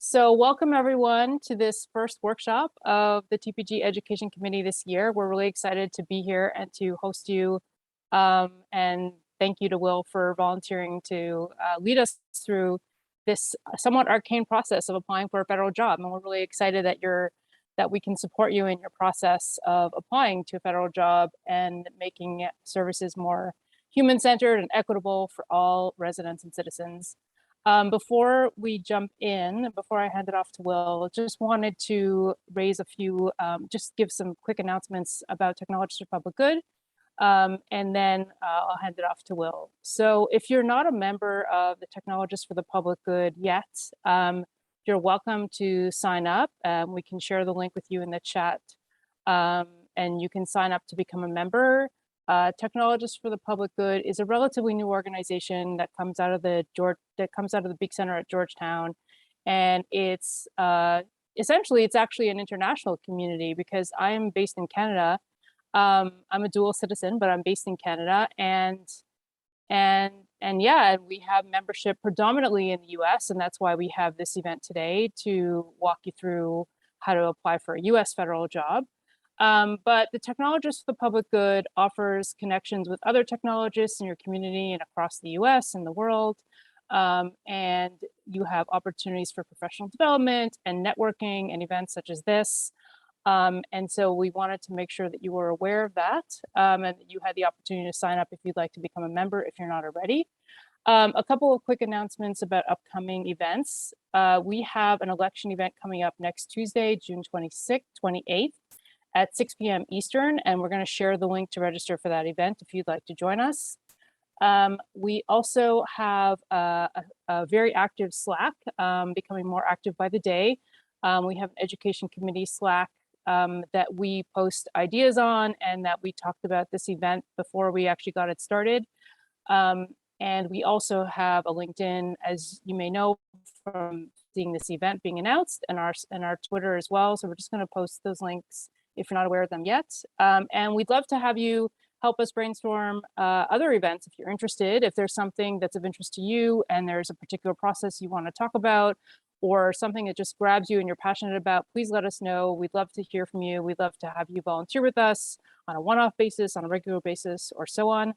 So welcome everyone to this first workshop of the TPG Education Committee this year. We're really excited to be here and to host you. And thank you to Will for volunteering to lead us through this somewhat arcane process of applying for a federal job. And we're really excited that we can support you in your process of applying to a federal job and making services more human-centered and equitable for all residents and citizens. Before we jump in, before I hand it off to Will, just wanted to raise a few, just give some quick announcements about Technologists for Public Good, and then I'll hand it off to Will. So if you're not a member of the Technologists for the Public Good yet, you're welcome to sign up. We can share the link with you in the chat, and you can sign up to become a member. Technologists for the Public Good is a relatively new organization that comes out of the Beak Center at Georgetown, and it's essentially it's actually an international community because I am based in Canada. I'm a dual citizen, but I'm based in Canada, and yeah, we have membership predominantly in the US, and that's why we have this event today to walk you through how to apply for a US federal job. But the Technologists for the Public Good offers connections with other technologists in your community and across the US and the world. And you have opportunities for professional development and networking and events such as this. And so we wanted to make sure that you were aware of that and that you had the opportunity to sign up if you'd like to become a member if you're not already. A couple of quick announcements about upcoming events. We have an election event coming up next Tuesday, June 28th. At 6 p.m. Eastern, and we're going to share the link to register for that event if you'd like to join us. We also have a very active Slack, becoming more active by the day. We have an education committee Slack that we post ideas on and that we talked about this event before we actually got it started. And we also have a LinkedIn, as you may know from seeing this event being announced, and our Twitter as well. So we're just going to post those links if you're not aware of them yet. And we'd love to have you help us brainstorm other events if you're interested. If there's something that's of interest to you and there's a particular process you want to talk about or something that just grabs you and you're passionate about, please let us know. We'd love to hear from you. We'd love to have you volunteer with us on a one-off basis, on a regular basis, or so on.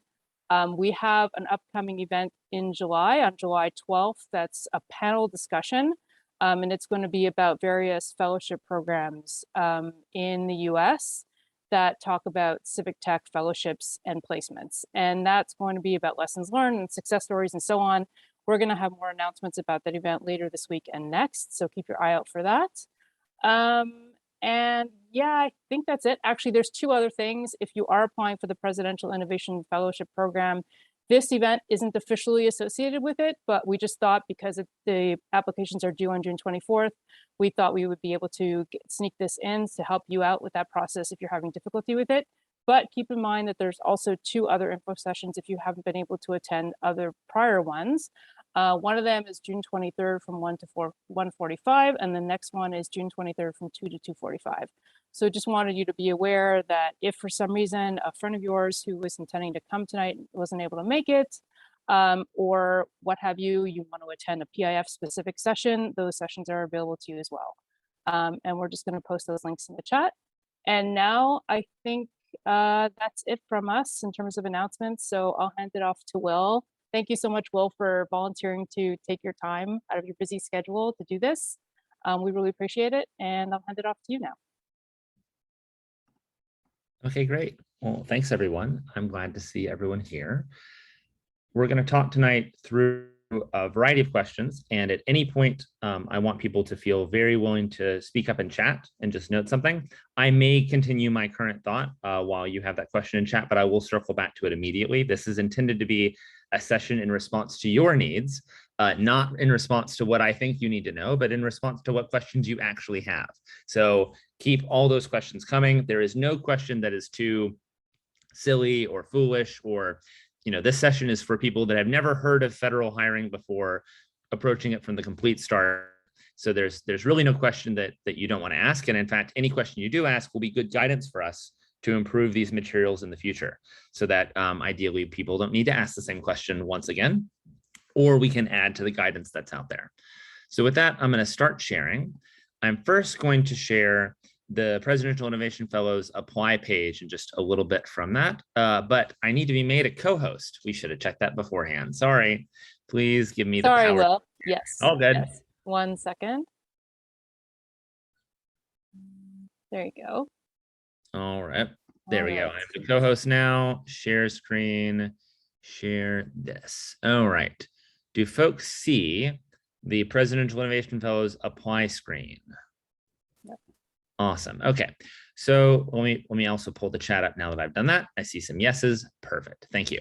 We have an upcoming event in July, on July 12th, that's a panel discussion. And it's going to be about various fellowship programs in the US that talk about civic tech fellowships and placements. And that's going to be about lessons learned and success stories and so on. We're going to have more announcements about that event later this week and next, so keep your eye out for that. And yeah, I think that's it. Actually, there's two other things. If you are applying for the Presidential Innovation Fellowship Program, this event isn't officially associated with it, but we just thought because the applications are due on June 24th, we thought we would be able to sneak this in to help you out with that process if you're having difficulty with it. But keep in mind that there's also two other info sessions if you haven't been able to attend other prior ones. One of them is June 23rd from 1 to 1:45, and the next one is June 23rd from 2 to 2:45. So just wanted you to be aware that if for some reason a friend of yours who was intending to come tonight wasn't able to make it, or what have you, you want to attend a PIF specific session, those sessions are available to you as well. And we're just going to post those links in the chat. And now I think that's it from us in terms of announcements. So I'll hand it off to Will. Thank you so much, Will, for volunteering to take your time out of your busy schedule to do this. We really appreciate it. And I'll hand it off to you now. Okay, great. Well, thanks, everyone. I'm glad to see everyone here. We're going to talk tonight through a variety of questions. And at any point, I want people to feel very willing to speak up in chat and just note something. I may continue my current thought while you have that question in chat, but I will circle back to it immediately. This is intended to be a session in response to your needs, not in response to what I think you need to know, but in response to what questions you actually have. So keep all those questions coming. There is no question that is too silly or foolish, or, you know, this session is for people that have never heard of federal hiring before, approaching it from the complete start. So there's really no question that you don't want to ask. And in fact, any question you do ask will be good guidance for us to improve these materials in the future, so that ideally people don't need to ask the same question once again, or we can add to the guidance that's out there. So with that, I'm going to start sharing. I'm first going to share the Presidential Innovation Fellows apply page and just a little bit from that. But I need to be made a co-host. We should have checked that beforehand. Sorry. Please give me the power. Sorry, Will. Yes. All good. Yes. 1 second. There you go. All right. There we go. I'm the co-host now. Share screen. Share this. All right. Do folks see the Presidential Innovation Fellows apply screen? Yep. Awesome. Okay. So let me also pull the chat up now that I've done that. I see some yeses. Perfect. Thank you.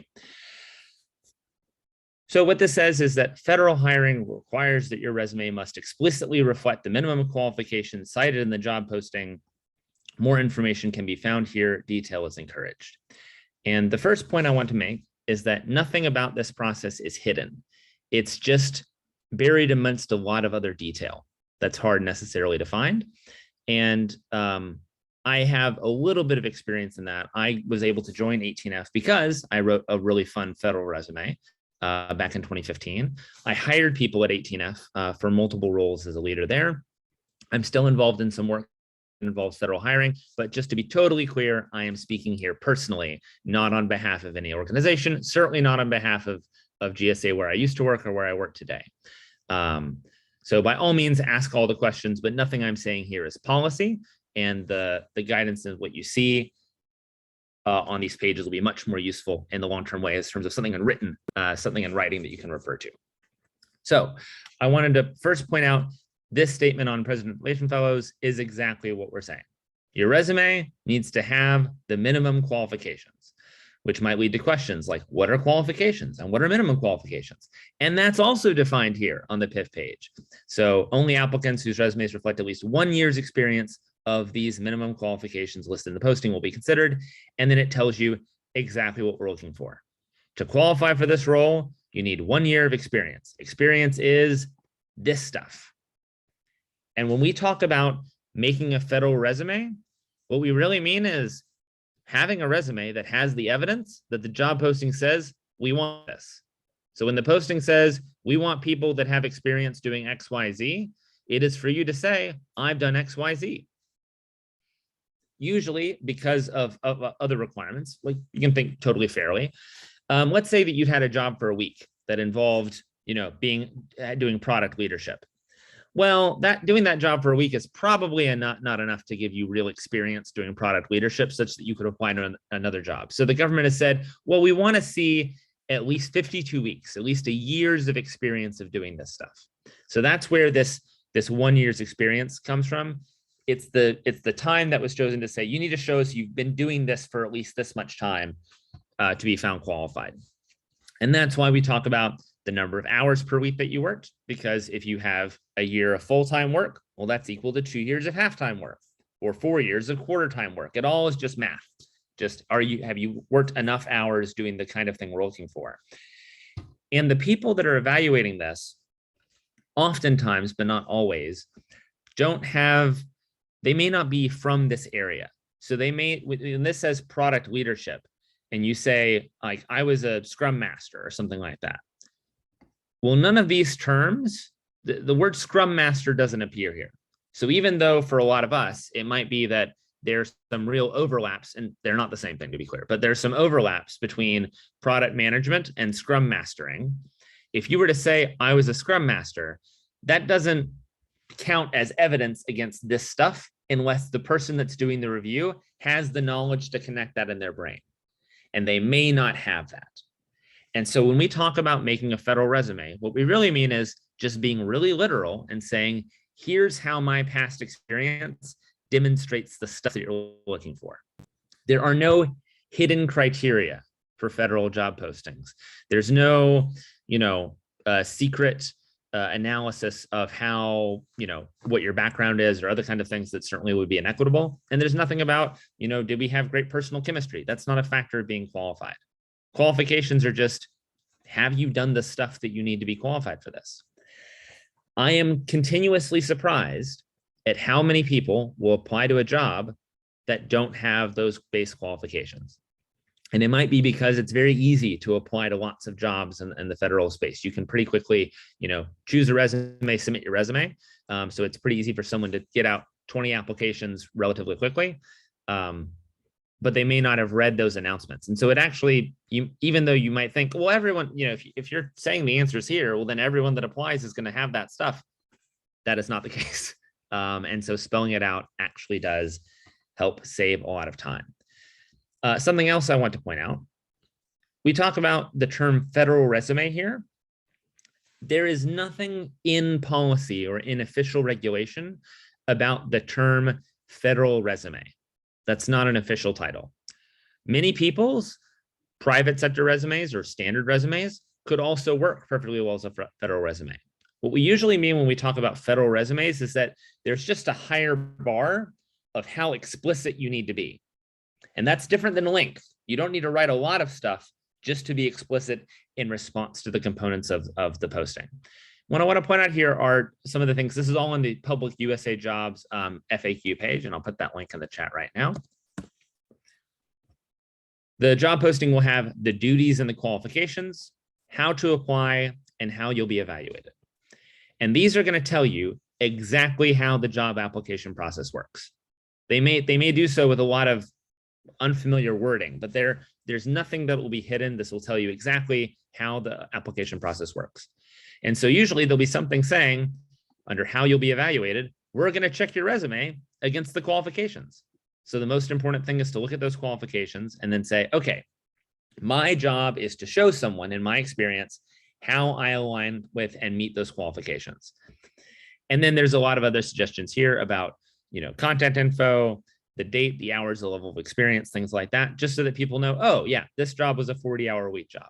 So what this says is that federal hiring requires that your resume must explicitly reflect the minimum qualifications cited in the job posting. More information can be found here. Detail is encouraged. And the first point I want to make is that nothing about this process is hidden. It's just buried amongst a lot of other detail that's hard necessarily to find. And I have a little bit of experience in that. I was able to join 18F because I wrote a really fun federal resume back in 2015. I hired people at 18F for multiple roles as a leader there. I'm still involved in some work that involves federal hiring, but just to be totally clear, I am speaking here personally, not on behalf of any organization, certainly not on behalf of GSA where I used to work or where I work today. So by all means, ask all the questions, but nothing I'm saying here is policy, and the guidance of what you see on these pages will be much more useful in the long-term way in terms of something unwritten, something in writing that you can refer to. So I wanted to first point out this statement on Presidential Innovation Fellows is exactly what we're saying. Your resume needs to have the minimum qualifications, which might lead to questions like, what are qualifications and what are minimum qualifications? And that's also defined here on the PIF page. So only applicants whose resumes reflect at least 1 year's experience of these minimum qualifications listed in the posting will be considered. And then it tells you exactly what we're looking for. To qualify for this role, you need 1 year of experience. Experience is this stuff. And when we talk about making a federal resume, what we really mean is having a resume that has the evidence that the job posting says, we want this. So when the posting says, we want people that have experience doing X, Y, Z, it is for you to say, I've done X, Y, Z. Usually because of other requirements, like you can think totally fairly. Let's say that you'd had a job for a week that involved, doing product leadership. Well, doing that job for a week is probably not enough to give you real experience doing product leadership such that you could apply to another job. So the government has said, well, we want to see at least 52 weeks, at least a year's of experience of doing this stuff. So that's where this 1 year's experience comes from. It's the time that was chosen to say, you need to show us you've been doing this for at least this much time to be found qualified. And that's why we talk about the number of hours per week that you worked, because if you have a year of full-time work, well, that's equal to 2 years of half-time work or 4 years of quarter-time work. It all is just math. Just have you worked enough hours doing the kind of thing we're looking for? And the people that are evaluating this, oftentimes, but not always, they may not be from this area. So they may, when this says product leadership, and you say, like, I was a Scrum Master or something like that. Well, none of these terms, the word Scrum Master doesn't appear here. So even though for a lot of us, it might be that there's some real overlaps, and they're not the same thing to be clear, but there's some overlaps between product management and Scrum Mastering. If you were to say, I was a Scrum Master, that doesn't count as evidence against this stuff unless the person that's doing the review has the knowledge to connect that in their brain. And they may not have that. And so when we talk about making a federal resume, what we really mean is just being really literal and saying, here's how my past experience demonstrates the stuff that you're looking for. There are no hidden criteria for federal job postings. There's no, secret analysis of how, what your background is or other kind of things that certainly would be inequitable. And there's nothing about, did we have great personal chemistry? That's not a factor of being qualified. Qualifications are just, have you done the stuff that you need to be qualified for this? I am continuously surprised at how many people will apply to a job that don't have those base qualifications. And it might be because it's very easy to apply to lots of jobs in the federal space. You can pretty quickly, choose a resume, submit your resume. So it's pretty easy for someone to get out 20 applications relatively quickly. But they may not have read those announcements. And so it actually, even though you might think, well, everyone, if you're saying the answer's here, well, then everyone that applies is going to have that stuff. That is not the case. And so spelling it out actually does help save a lot of time. Something else I want to point out, we talk about the term federal resume here. There is nothing in policy or in official regulation about the term federal resume. That's not an official title. Many people's private sector resumes or standard resumes could also work perfectly well as a federal resume. What we usually mean when we talk about federal resumes is that there's just a higher bar of how explicit you need to be. And that's different than length. You don't need to write a lot of stuff just to be explicit in response to the components of the posting. What I want to point out here are some of the things. This is all on the Public USA Jobs FAQ page, and I'll put that link in the chat right now. The job posting will have the duties and the qualifications, how to apply, and how you'll be evaluated. And these are going to tell you exactly how the job application process works. They may do so with a lot of unfamiliar wording, but there's nothing that will be hidden. This will tell you exactly how the application process works. And so usually there'll be something saying under how you'll be evaluated, we're going to check your resume against the qualifications. So the most important thing is to look at those qualifications and then say, okay, my job is to show someone in my experience how I align with and meet those qualifications. And then there's a lot of other suggestions here about, contact info, the date, the hours, the level of experience, things like that, just so that people know, oh yeah, this job was a 40-hour-a-week job.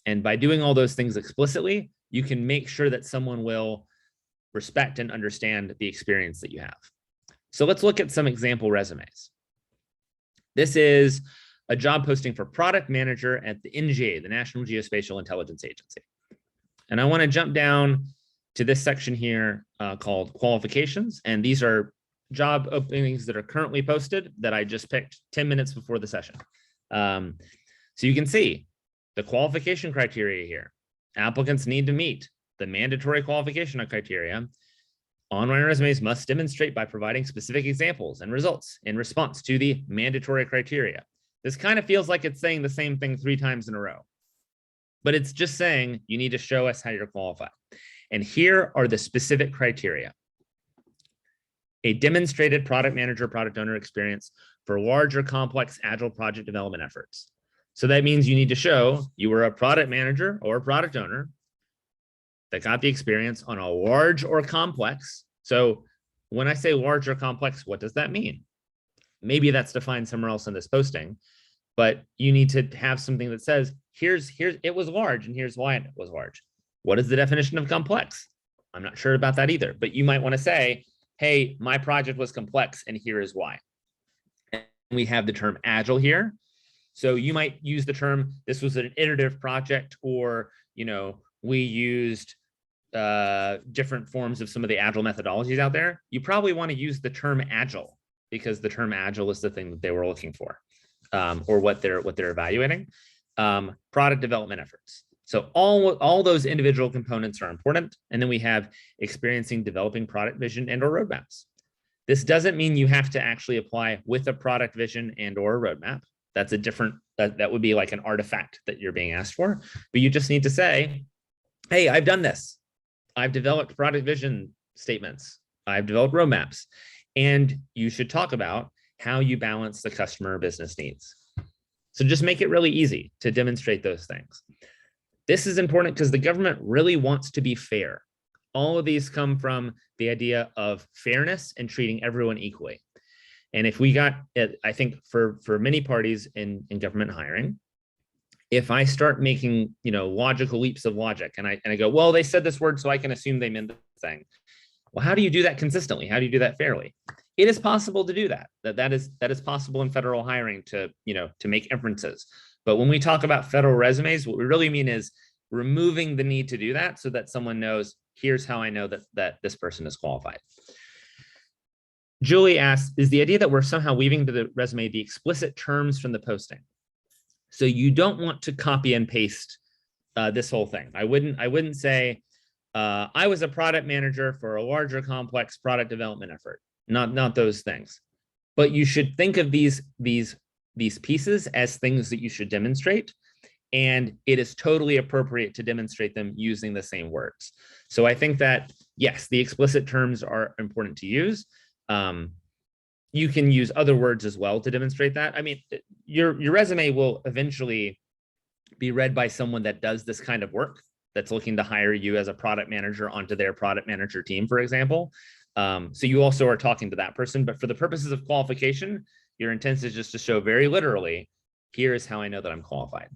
And by doing all those things explicitly, you can make sure that someone will respect and understand the experience that you have. So let's look at some example resumes. This is a job posting for product manager at the NGA, the National Geospatial Intelligence Agency. And I want to jump down to this section here called qualifications. And these are job openings that are currently posted that I just picked 10 minutes before the session. So you can see the qualification criteria here. Applicants need to meet the mandatory qualification criteria. Online resumes must demonstrate by providing specific examples and results in response to the mandatory criteria. This kind of feels like it's saying the same thing 3 times in a row, but it's just saying you need to show us how you're qualified. And here are the specific criteria. A demonstrated product manager, product owner experience for large or complex agile project development efforts. So that means you need to show you were a product manager or a product owner that got the experience on a large or complex. So when I say large or complex, what does that mean? Maybe that's defined somewhere else in this posting, but you need to have something that says, here's it was large and here's why it was large. What is the definition of complex? I'm not sure about that either, but you might want to say, hey, my project was complex and here is why. And we have the term agile here. So you might use the term, this was an iterative project, or, we used different forms of some of the agile methodologies out there. You probably want to use the term agile because the term agile is the thing that they were looking for, or what they're evaluating. Product development efforts. So all those individual components are important. And then we have experiencing developing product vision and or roadmaps. This doesn't mean you have to actually apply with a product vision and or a roadmap. That's a different, that would be like an artifact that you're being asked for. But you just need to say, hey, I've done this. I've developed product vision statements. I've developed roadmaps. And you should talk about how you balance the customer business needs. So just make it really easy to demonstrate those things. This is important because the government really wants to be fair. All of these come from the idea of fairness and treating everyone equally. And if we got, I think for many parties in government hiring, if I start making, logical leaps of logic and I go, well, they said this word, so I can assume they meant this thing. Well, how do you do that consistently? How do you do that fairly? It is possible to do that. That is possible in federal hiring to make inferences. But when we talk about federal resumes, what we really mean is removing the need to do that so that someone knows, here's how I know that this person is qualified. Julie asks, is the idea that we're somehow weaving to the resume the explicit terms from the posting? So you don't want to copy and paste this whole thing. I wouldn't say I was a product manager for a larger complex product development effort. Not those things. But you should think of these pieces as things that you should demonstrate. And it is totally appropriate to demonstrate them using the same words. So I think that, yes, the explicit terms are important to use. You can use other words as well to demonstrate that. I mean, your resume will eventually be read by someone that does this kind of work, that's looking to hire you as a product manager onto their product manager team, for example. So you also are talking to that person, but for the purposes of qualification, your intent is just to show very literally, here's how I know that I'm qualified.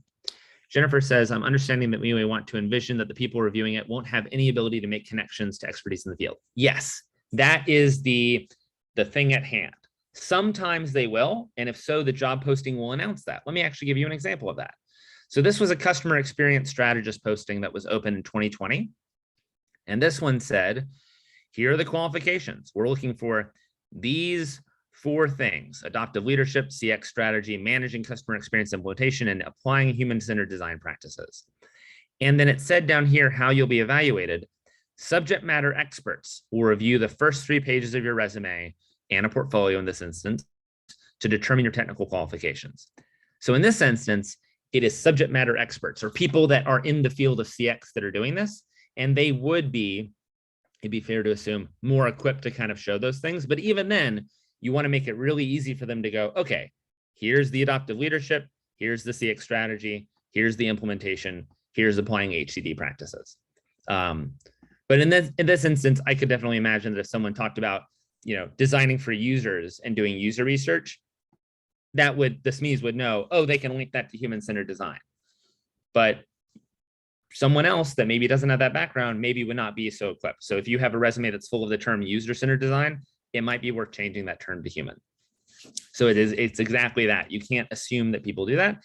Jennifer says, I'm understanding that we may want to envision that the people reviewing it won't have any ability to make connections to expertise in the field. Yes, that is the thing at hand. Sometimes they will, and if so, the job posting will announce that. Let me actually give you an example of that. So this was a customer experience strategist posting that was open in 2020. And this one said, here are the qualifications. We're looking for these 4 things: adaptive leadership, CX strategy, managing customer experience implementation, and applying human-centered design practices. And then it said down here how you'll be evaluated. Subject matter experts will review the first 3 pages of your resume and a portfolio in this instance to determine your technical qualifications. So in this instance, it is subject matter experts or people that are in the field of CX that are doing this, and they would be, it'd be fair to assume, more equipped to kind of show those things. But even then, you want to make it really easy for them to go, okay, here's the adaptive leadership, here's the CX strategy, here's the implementation, here's applying HCD practices. But in this instance, I could definitely imagine that if someone talked about, designing for users and doing user research, the SMEs would know, oh, they can link that to human-centered design. But someone else that maybe doesn't have that background maybe would not be so equipped. So if you have a resume that's full of the term user-centered design, it might be worth changing that term to human. So it's exactly that. You can't assume that people do that.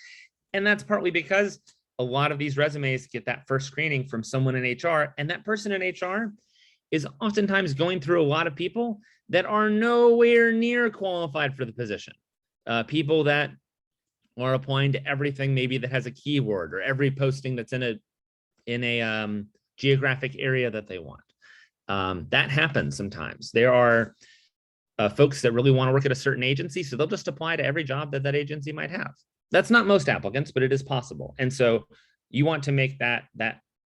And that's partly because a lot of these resumes get that first screening from someone in HR, and that person in HR is oftentimes going through a lot of people that are nowhere near qualified for the position. People that are applying to everything maybe that has a keyword, or every posting that's in a geographic area that they want. That happens sometimes. There are folks that really want to work at a certain agency, so they'll just apply to every job that agency might have. That's not most applicants, but it is possible. And so you want to make that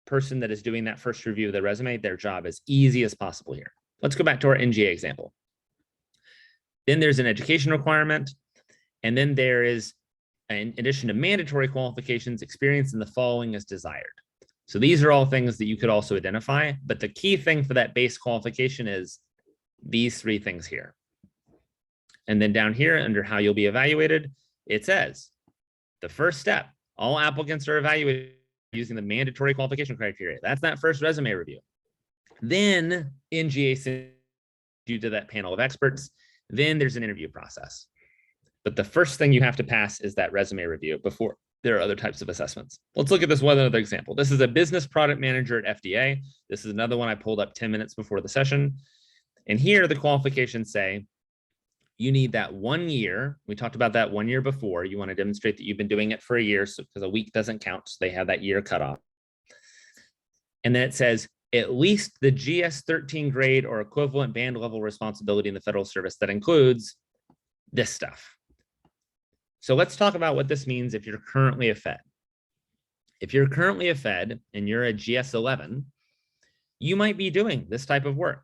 person that is doing that first review of the resume, their job, as easy as possible here. Let's go back to our NGA example. Then there's an education requirement. And then there is, in addition to mandatory qualifications, experience in the following is desired. So these are all things that you could also identify, but the key thing for that base qualification is these 3 things here. And then down here under how you'll be evaluated, it says the first step, all applicants are evaluated using the mandatory qualification criteria. That's that first resume review. Then NGA sends you to that panel of experts. Then there's an interview process. But the first thing you have to pass is that resume review before there are other types of assessments. Let's look at this one other example. This is a business product manager at FDA. This is another one I pulled up 10 minutes before the session. And here the qualifications say you need that 1 year. We talked about that 1 year before. You want to demonstrate that you've been doing it for a year, so because a week doesn't count. So they have that year cut off. And then it says at least the GS-13 grade or equivalent band level responsibility in the federal service that includes this stuff. So let's talk about what this means if you're currently a Fed. If you're currently a Fed and you're a GS-11, you might be doing this type of work,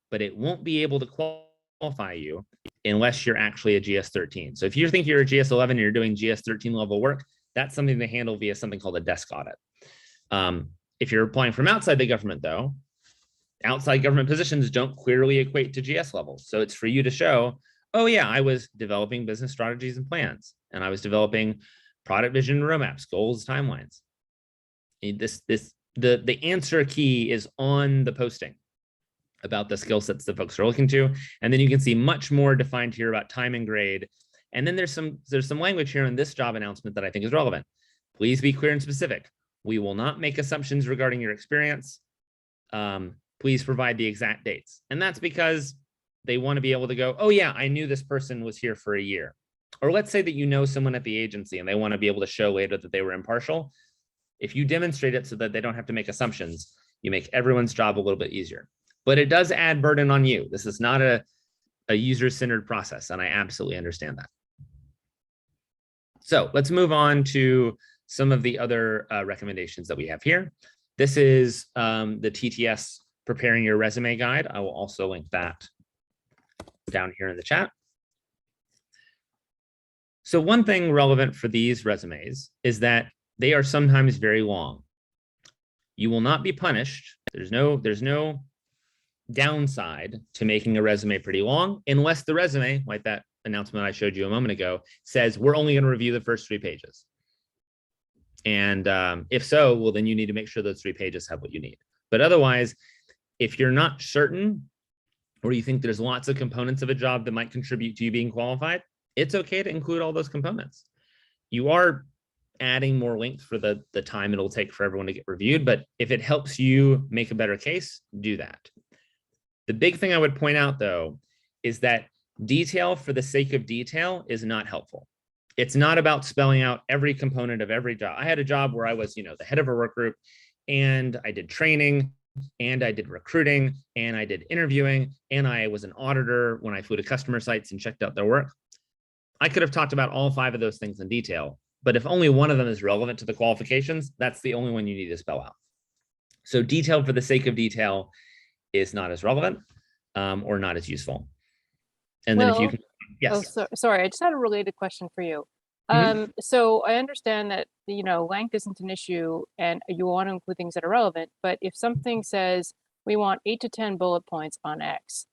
but it won't be able to qualify you unless you're actually a GS-13. So if you think you're a GS-11 and you're doing GS-13 level work, that's something to handle via something called a desk audit. If you're applying from outside the government, though, outside government positions don't clearly equate to GS levels. So it's for you to show, oh yeah, I was developing business strategies and plans, and I was developing product vision roadmaps, goals, timelines. The answer key is on the posting about the skill sets that folks are looking to. And then you can see much more defined here about time and grade. And then there's some language here in this job announcement that I think is relevant. Please be clear and specific. We will not make assumptions regarding your experience. Please provide the exact dates. And that's because they want to be able to go, oh yeah, I knew this person was here for a year. Or let's say that you know someone at the agency and they want to be able to show later that they were impartial. If you demonstrate it so that they don't have to make assumptions, you make everyone's job a little bit easier. But it does add burden on you. This is not a user-centered process, and I absolutely understand that. So let's move on to some of the other recommendations that we have here. This is the TTS Preparing Your Resume Guide. I will also link that down here in the chat. So one thing relevant for these resumes is that they are sometimes very long. You will not be punished. There's no downside to making a resume pretty long, unless the resume, like that announcement I showed you a moment ago, says we're only going to review the first 3 pages. And if so, well, then you need to make sure those 3 pages have what you need. But otherwise, if you're not certain, or you think there's lots of components of a job that might contribute to you being qualified, it's okay to include all those components. You are adding more length for the time it'll take for everyone to get reviewed, but if it helps you make a better case, do that. The big thing I would point out, though, is that detail for the sake of detail is not helpful. It's not about spelling out every component of every job. I had a job where I was, the head of a work group, and I did training, and I did recruiting, and I did interviewing, and I was an auditor when I flew to customer sites and checked out their work. I could have talked about all 5 of those things in detail, but if only one of them is relevant to the qualifications, that's the only one you need to spell out. So detail for the sake of detail is not as relevant or not as useful. And then if you can, yes. Oh, sorry, I just had a related question for you. So I understand that, length isn't an issue and you want to include things that are relevant, but if something says we want 8 to 10 bullet points on X,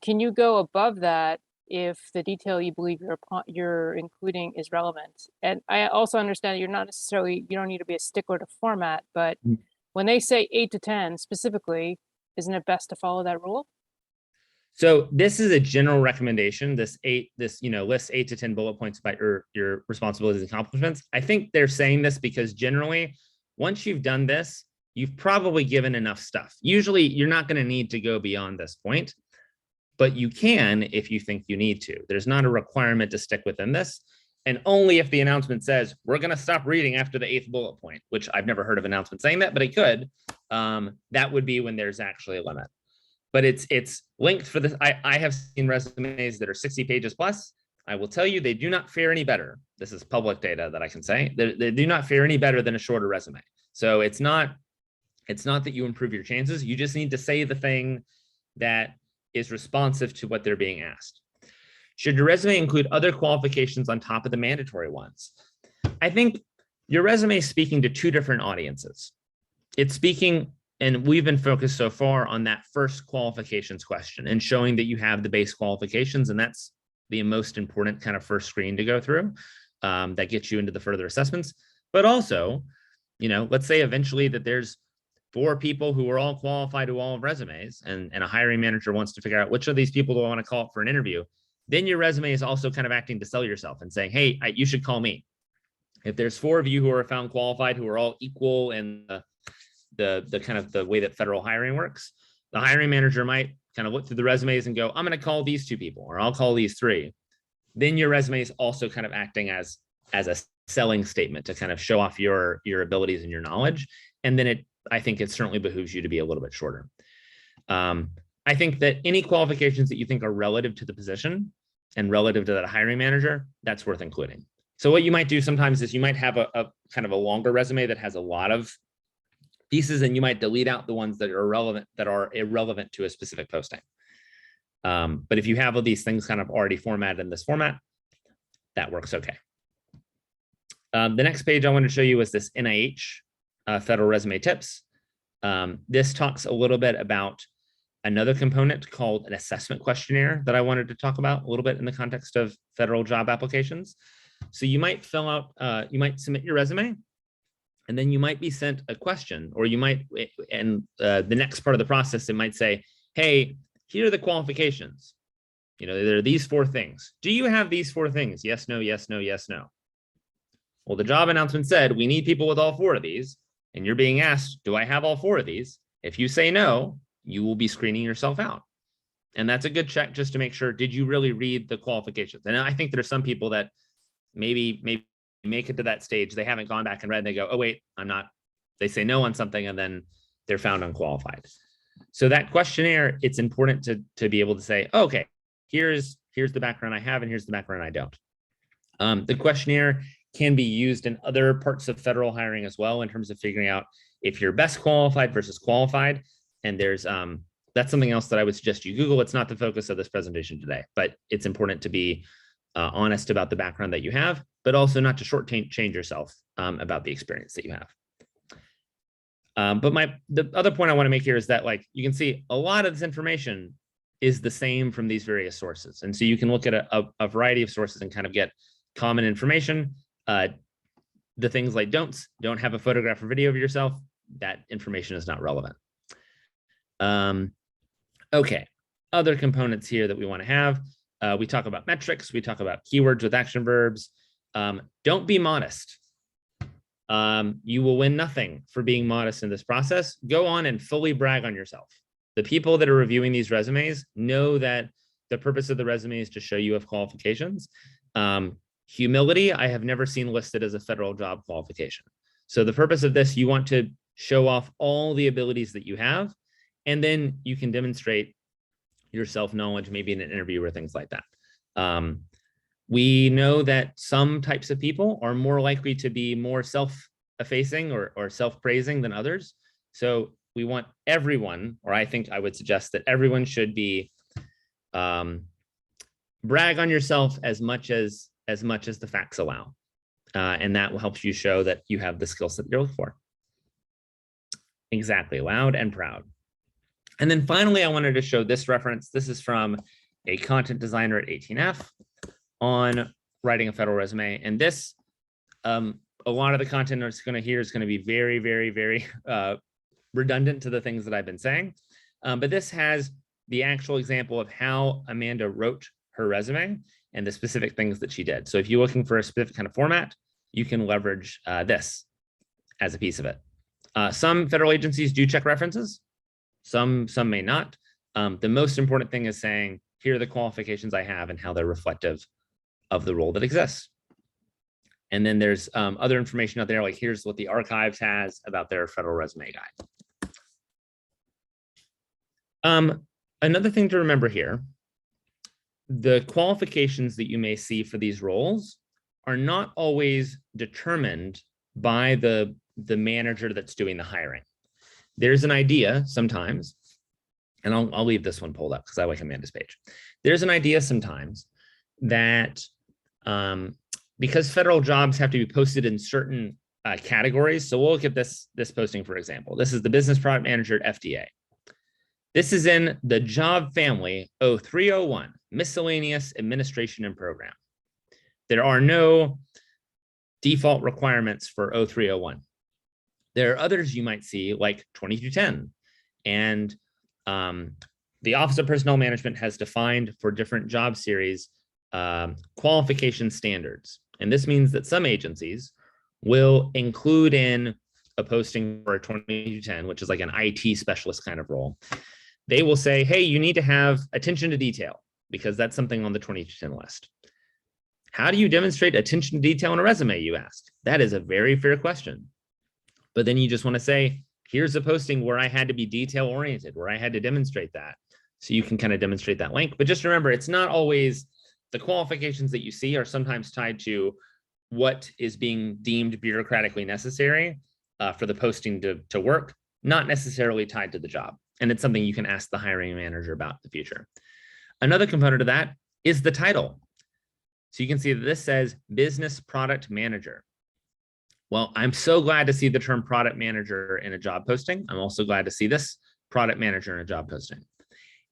can you go above that if the detail you believe you're including is relevant? And I also understand that you don't need to be a stickler to format, but when they say 8 to 10 specifically, isn't it best to follow that rule? So this is a general recommendation. This lists 8 to 10 bullet points about your responsibilities and accomplishments. I think they're saying this because generally, once you've done this, you've probably given enough stuff. Usually, you're not going to need to go beyond this point, but you can if you think you need to. There's not a requirement to stick within this. And only if the announcement says, we're going to stop reading after the 8th bullet point, which I've never heard of an announcement saying that, but it could, that would be when there's actually a limit. But it's linked for this. I have seen resumes that are 60 pages plus. I will tell you, they do not fare any better. This is public data that I can say. They do not fare any better than a shorter resume. So it's not that you improve your chances. You just need to say the thing that is responsive to what they're being asked. Should your resume include other qualifications on top of the mandatory ones? I think your resume is speaking to 2 different audiences. It's speaking, and we've been focused so far on that first qualifications question and showing that you have the base qualifications, and that's the most important kind of first screen to go through that gets you into the further assessments. But also, let's say eventually that there's 4 people who are all qualified who all have resumes, and a hiring manager wants to figure out which of these people do I want to call up for an interview. Then your resume is also kind of acting to sell yourself and saying, hey, you should call me. If there's 4 of you who are found qualified, who are all equal in the kind of the way that federal hiring works, the hiring manager might kind of look through the resumes and go, I'm going to call these 2 people, or I'll call these 3. Then your resume is also kind of acting as a selling statement to kind of show off your abilities and your knowledge. And then I think it certainly behooves you to be a little bit shorter. I think that any qualifications that you think are relative to the position and relative to that hiring manager, that's worth including. So what you might do sometimes is you might have a kind of a longer resume that has a lot of pieces, and you might delete out the ones that are irrelevant to a specific posting. But if you have all these things kind of already formatted in this format, that works okay. The next page I want to show you is this NIH Federal Resume Tips. This talks a little bit about another component called an assessment questionnaire that I wanted to talk about a little bit in the context of federal job applications. So you might fill out, you might submit your resume, and then you might be sent a question, or you might, and the next part of the process, it might say, hey, here are the qualifications. There are these 4 things. Do you have these 4 things? Yes, no, yes, no, yes, no. Well, the job announcement said, we need people with all 4 of these. And you're being asked, do I have all 4 of these? If you say no, you will be screening yourself out. And that's a good check just to make sure, did you really read the qualifications? And I think there's some people that maybe make it to that stage. They haven't gone back and read. And they go, oh, wait, I'm not. They say no on something and then they're found unqualified. So that questionnaire, it's important to be able to say, okay, here's the background I have and here's the background I don't. The questionnaire can be used in other parts of federal hiring as well in terms of figuring out if you're best qualified versus qualified. And there's that's something else that I would suggest you Google. It's not the focus of this presentation today, but it's important to be honest about the background that you have, but also not to shortchange yourself about the experience that you have. But the other point I want to make here is that, like, you can see a lot of this information is the same from these various sources. And so you can look at a variety of sources and kind of get common information. The things like don't have a photograph or video of yourself, that information is not relevant. Okay, other components here that we want to have. We talk about metrics, we talk about keywords with action verbs. Don't be modest. You will win nothing for being modest in this process. Go on and fully brag on yourself. The people that are reviewing these resumes know that the purpose of the resume is to show you have qualifications. Humility, I have never seen listed as a federal job qualification. So the purpose of this, you want to show off all the abilities that you have, and then you can demonstrate your self-knowledge, maybe in an interview or things like that. We know that some types of people are more likely to be more self-effacing or self-praising than others. So we want everyone, or I think I would suggest that everyone should be brag on yourself as much as the facts allow. And that will help you show that you have the skill set you're looking for. Exactly, loud and proud. And then finally, I wanted to show this reference. This is from a content designer at 18F on writing a federal resume. And this, a lot of the content it's going to hear is going to be very, very, very redundant to the things that I've been saying. But this has the actual example of how Amanda wrote her resume and the specific things that she did. So if you're looking for a specific kind of format, you can leverage this as a piece of it. Some federal agencies do check references. Some may not. The most important thing is saying, here are the qualifications I have and how they're reflective of the role that exists. And then there's other information out there, like here's what the archives has about their federal resume guide. Another thing to remember here, the qualifications that you may see for these roles are not always determined by the manager that's doing the hiring. There's an idea sometimes, and I'll leave this one pulled up because I like Amanda's page. There's an idea sometimes that because federal jobs have to be posted in certain categories. So we'll look at this posting, for example. This is the business product manager at FDA. This is in the job family 0301, miscellaneous administration and program. There are no default requirements for 0301. There are others you might see like 2210, and the Office of Personnel Management has defined for different job series qualification standards. And this means that some agencies will include in a posting for a 2210, which is like an IT specialist kind of role. They will say, hey, you need to have attention to detail because that's something on the 2210 list. How do you demonstrate attention to detail in a resume, you ask? That is a very fair question. But then you just want to say, here's a posting where I had to be detail oriented, where I had to demonstrate that. So you can kind of demonstrate that link. But just remember, it's not always the qualifications that you see are sometimes tied to what is being deemed bureaucratically necessary for the posting to work, not necessarily tied to the job. And it's something you can ask the hiring manager about in the future. Another component of that is the title. So you can see that this says business product manager. Well, I'm so glad to see the term product manager in a job posting. I'm also glad to see this product manager in a job posting.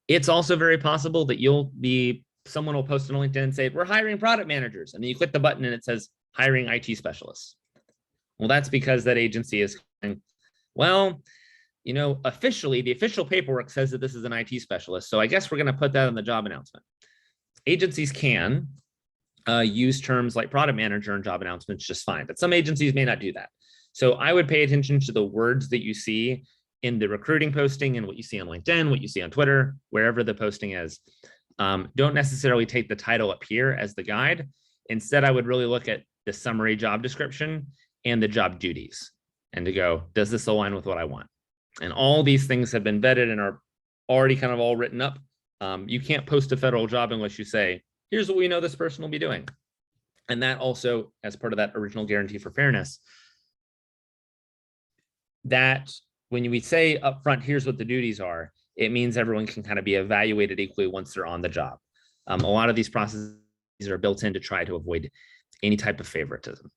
It's also very possible that someone will post on LinkedIn and say, we're hiring product managers. And then you click the button and it says hiring IT specialists. Well, that's because that agency is saying, well, you know, officially, the official paperwork says that this is an IT specialist. So I guess we're going to put that in the job announcement. Agencies can use terms like product manager in job announcements just fine, but some agencies may not do that. So I would pay attention to the words that you see in the recruiting posting and what you see on LinkedIn, what you see on Twitter, wherever the posting is. Don't necessarily take the title up here as the guide. Instead, I would really look at the summary job description and the job duties and to go, does this align with what I want? And all these things have been vetted and are already kind of all written up. You can't post a federal job unless you say, here's what we know this person will be doing. And that also, as part of that original guarantee for fairness, that when we say upfront, here's what the duties are, it means everyone can kind of be evaluated equally once they're on the job. A lot of these processes are built in to try to avoid any type of favoritism.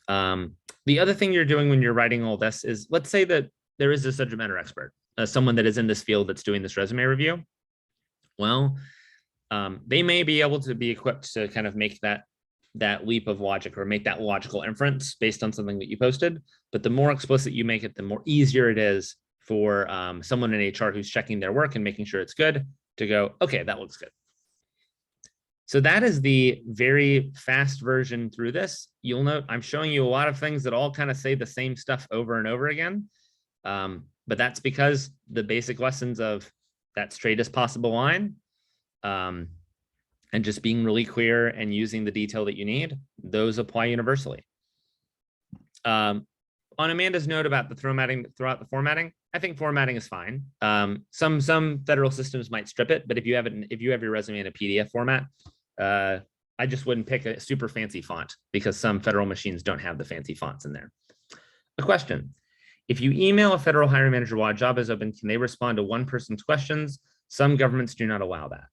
The other thing you're doing when you're writing all this is, let's say that there is a subject matter expert, someone that is in this field that's doing this resume review. Well, they may be able to be equipped to kind of make that leap of logic or make that logical inference based on something that you posted. But the more explicit you make it, the more easier it is for someone in HR who's checking their work and making sure it's good to go, okay, that looks good. So that is the very fast version through this. You'll note I'm showing you a lot of things that all kind of say the same stuff over and over again. But that's because the basic lessons of that straightest possible line and just being really clear and using the detail that you need, those apply universally. On Amanda's note about the throughout the formatting, I think formatting is fine. Some federal systems might strip it, but if you have your resume in a PDF format, I just wouldn't pick a super fancy font because some federal machines don't have the fancy fonts in there. A question: if you email a federal hiring manager while a job is open, can they respond to one person's questions? Some governments do not allow that.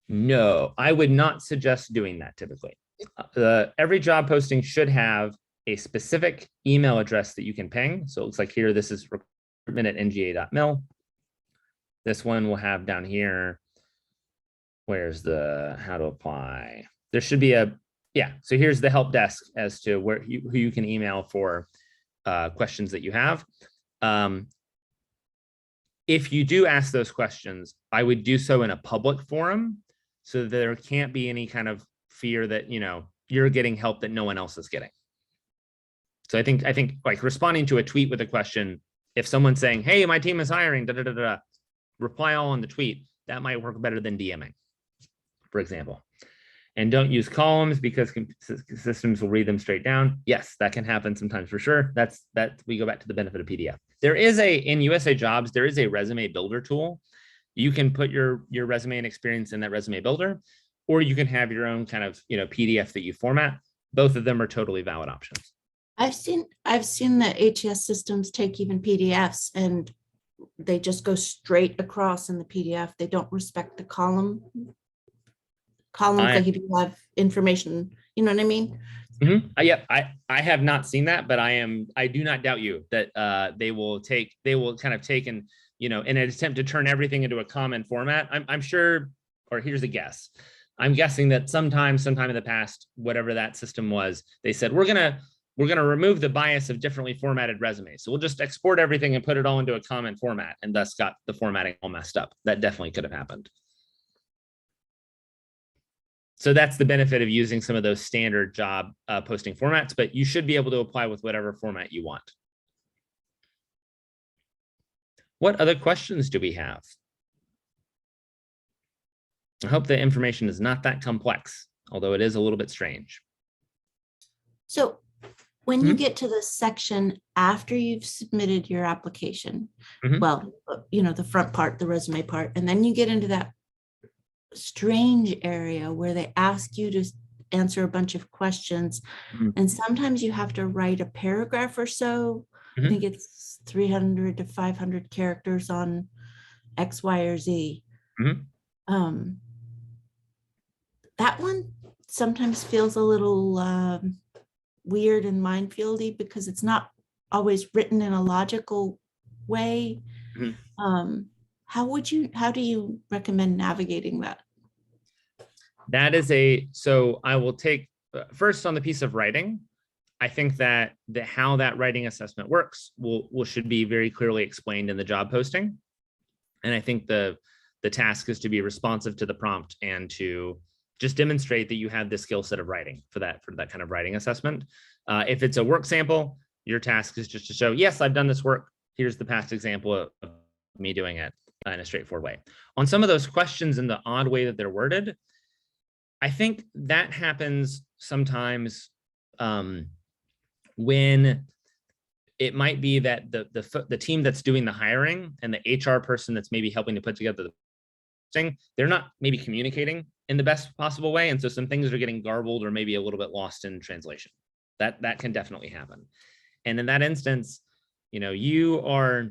No, I would not suggest doing that typically. Every job posting should have a specific email address that you can ping. So it looks like here, this is recruitment@nga.mil. This one will have down here, where's the how to apply? There should be a, yeah. So here's the help desk as to who you can email for questions that you have. If you do ask those questions, I would do so in a public forum so there can't be any kind of fear that, you're getting help that no one else is getting. So I think like responding to a tweet with a question, if someone's saying, hey, my team is hiring, reply all on the tweet, that might work better than DMing, for example. And don't use columns because systems will read them straight down. Yes, that can happen sometimes for sure. That's we go back to the benefit of PDF. There is in USA Jobs, there is a resume builder tool. You can put your resume and experience in that resume builder, or you can have your own kind of PDF that you format. Both of them are totally valid options. I've seen the HES systems take even PDFs and they just go straight across in the PDF. They don't respect the columns. Like if you have information, you know what I mean? Mm-hmm. Yeah, I have not seen that, but I do not doubt you that they will kind of take and in an attempt to turn everything into a common format. I'm sure, or here's a guess. I'm guessing that sometime in the past, whatever that system was, they said we're gonna remove the bias of differently formatted resumes. So we'll just export everything and put it all into a common format, and thus got the formatting all messed up. That definitely could have happened. So that's the benefit of using some of those standard job posting formats, but you should be able to apply with whatever format you want. What other questions do we have? I hope the information is not that complex, although it is a little bit strange. So when you get to the section after you've submitted your application, well, the front part, the resume part, and then you get into that strange area where they ask you to answer a bunch of questions, and sometimes you have to write a paragraph or so. I think it's 300 to 500 characters on X, Y, or Z. That one sometimes feels a little weird and minefieldy because it's not always written in a logical way. How do you recommend navigating that? That is so I will take first on the piece of writing. I think that how that writing assessment works should be very clearly explained in the job posting. And I think the task is to be responsive to the prompt and to just demonstrate that you have the skill set of writing for that kind of writing assessment. If it's a work sample, your task is just to show, yes, I've done this work. here's the past example of me doing it in a straightforward way. On some of those questions in the odd way that they're worded, I think that happens sometimes when it might be that the team that's doing the hiring and the HR person that's maybe helping to put together the thing, they're not maybe communicating in the best possible way. And so some things are getting garbled or maybe a little bit lost in translation. That can definitely happen. And in that instance, you are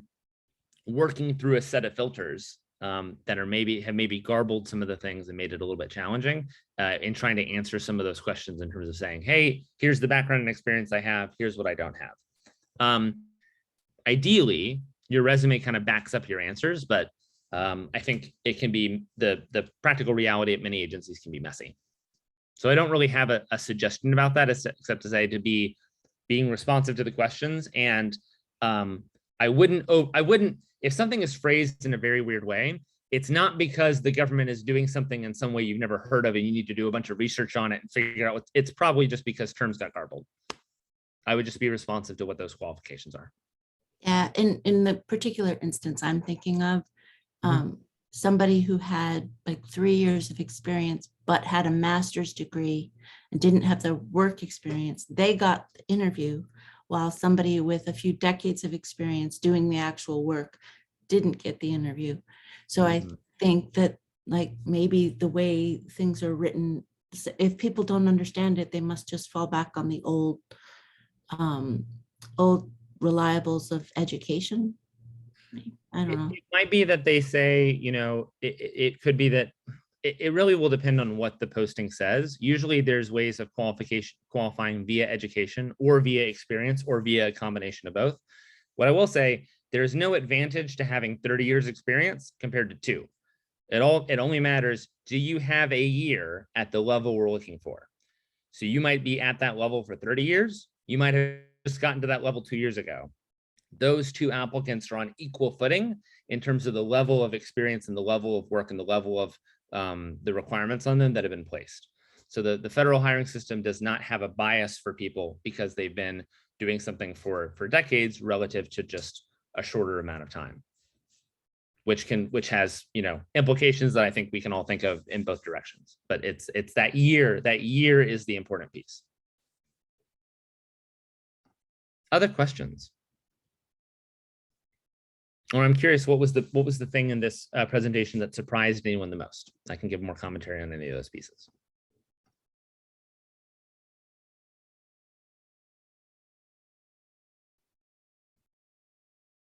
working through a set of filters that have maybe garbled some of the things and made it a little bit challenging in trying to answer some of those questions in terms of saying, hey, here's the background and experience I have, here's what I don't have. Ideally, your resume kind of backs up your answers, but I think it can be the practical reality at many agencies can be messy. So I don't really have a suggestion about that except to say to be being responsive to the questions. And I wouldn't, if something is phrased in a very weird way, it's not because the government is doing something in some way you've never heard of and you need to do a bunch of research on it and figure out it's probably just because terms got garbled. I would just be responsive to what those qualifications are. Yeah, in the particular instance I'm thinking of, somebody who had like 3 years of experience, but had a master's degree and didn't have the work experience, they got the interview, while somebody with a few decades of experience doing the actual work didn't get the interview. So I think that like maybe the way things are written, if people don't understand it, they must just fall back on the old reliables of education. I don't know. It might be that they say, it could be that it really will depend on what the posting says. Usually there's ways of qualifying via education or via experience or via a combination of both. What I will say, there's no advantage to having 30 years experience compared to 2. It only matters, do you have a year at the level we're looking for? So you might be at that level for 30 years. You might have just gotten to that level 2 years ago. Those 2 applicants are on equal footing in terms of the level of experience and the level of work and the level of the requirements on them that have been placed. So the federal hiring system does not have a bias for people because they've been doing something for decades relative to just a shorter amount of time, which has implications that I think we can all think of in both directions. But it's that year is the important piece. Other questions? Or I'm curious, what was the thing in this presentation that surprised anyone the most? I can give more commentary on any of those pieces.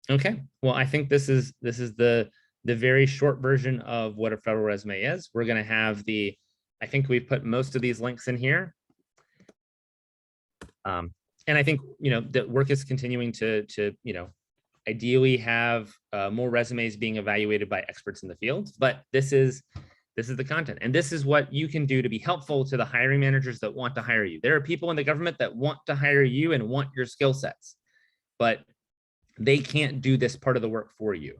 Okay, well, I think this is the very short version of what a federal resume is. We're going to have I think we've put most of these links in here. And I think, the work is continuing to ideally have more resumes being evaluated by experts in the field, but this is the content. And this is what you can do to be helpful to the hiring managers that want to hire you. There are people in the government that want to hire you and want your skill sets, but they can't do this part of the work for you.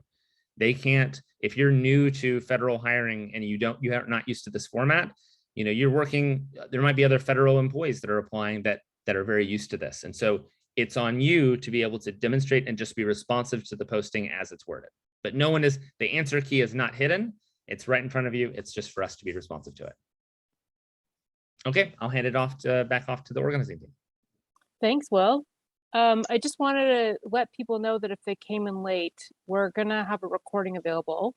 They can't, if you're new to federal hiring and you are not used to this format, you're working, there might be other federal employees that are applying that are very used to this. And so it's on you to be able to demonstrate and just be responsive to the posting as it's worded. But the answer key is not hidden. It's right in front of you. It's just for us to be responsive to it. Okay, I'll hand it back off to the organizing team. Thanks, Will. I just wanted to let people know that if they came in late, we're gonna have a recording available.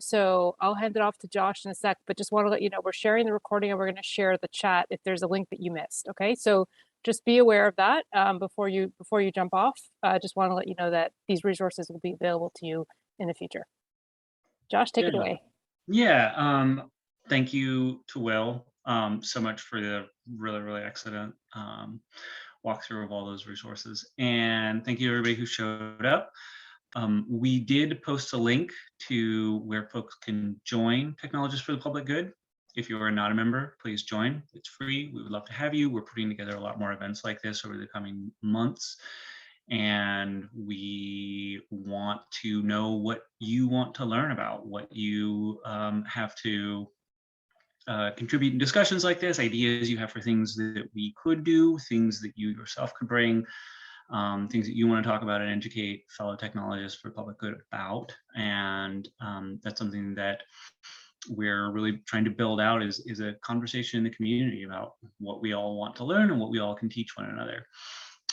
So I'll hand it off to Josh in a sec, but just want to let you know we're sharing the recording and we're going to share the chat if there's a link that you missed. Okay, so just be aware of that before you jump off. Just want to let you know that these resources will be available to you in the future. Josh, take it away. Yeah, thank you to Will so much for the really excellent walkthrough of all those resources, and thank you to everybody who showed up. We did post a link to where folks can join Technologists for the Public Good. If you are not a member, please join. It's free. We would love to have you. We're putting together a lot more events like this over the coming months. And we want to know what you want to learn about, what you have to contribute in discussions like this, ideas you have for things that we could do, things that you yourself could bring. things that you want to talk about and educate fellow technologists for public good about. And that's something that we're really trying to build out is a conversation in the community about what we all want to learn and what we all can teach one another.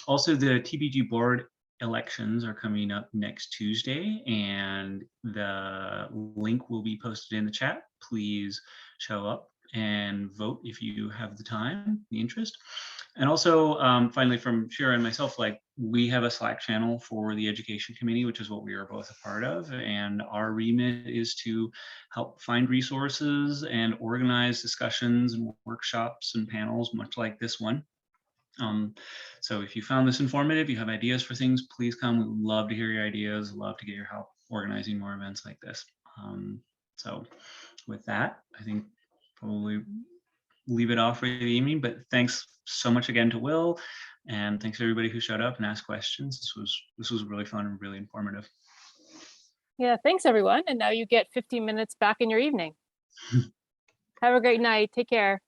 Also, the TPG board elections are coming up next Tuesday, and the link will be posted in the chat. Please show up and vote if you have the time, the interest. And also, finally, from Shira and myself, like, we have a Slack channel for the education committee, which is what we are both a part of. And our remit is to help find resources and organize discussions and workshops and panels, much like this one. So if you found this informative, you have ideas for things, please come. We would love to hear your ideas, love to get your help organizing more events like this. So with that, I think probably leave it off for the evening, but thanks so much again to Will, and thanks to everybody who showed up and asked questions. This was really fun and really informative. Yeah, thanks everyone. And now you get 15 minutes back in your evening. Have a great night. Take care.